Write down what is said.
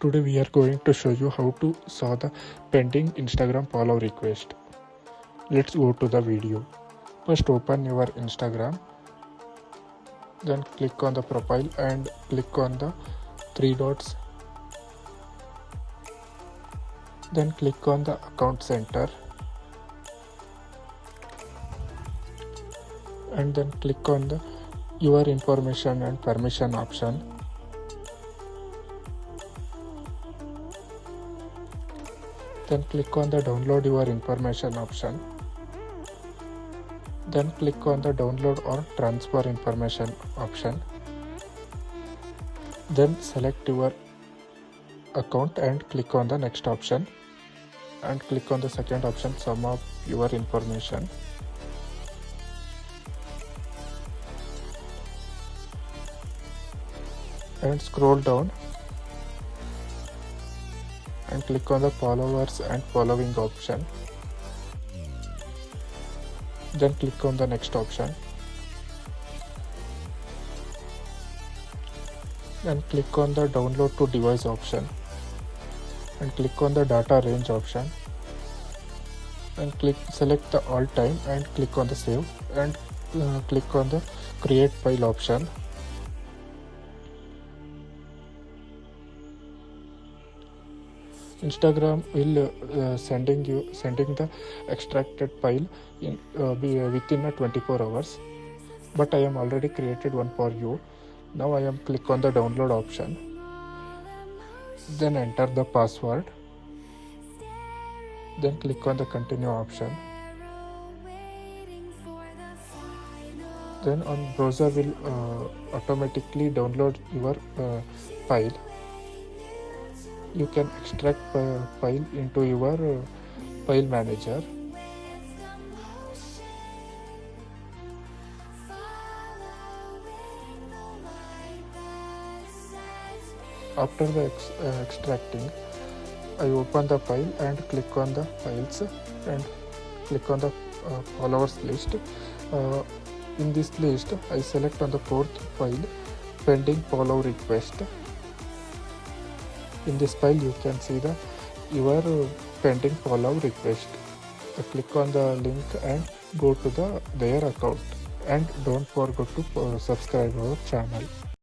Today we are going to show you how to saw the pending Instagram follow request. Let's go to the video. First open your Instagram, then click on the profile and click on the three dots. Then click on the account center and then click on the your information and permission option. Then click on the download your information option. Then click on the download or transfer information option. Then select your account and click on the next option and click on the second option, sum of your information. And scroll down and click on the followers and following option. Then click on the next option and click on the download to device option and click on the data range option and select the all time and click on the save and click on the create file option. Instagram will sending the extracted file within 24 hours, but I am already created one for you. Now I am click on the download option, then enter the password, then click on the continue option. Then on browser will automatically download your file. You can extract file into your file manager. After the extracting, I open the file and click on the files and click on the followers list. In this list, I select on the fourth file, pending follow request. In this file, you can see your pending follow request. Click on the link and go to their account. And don't forget to subscribe our channel.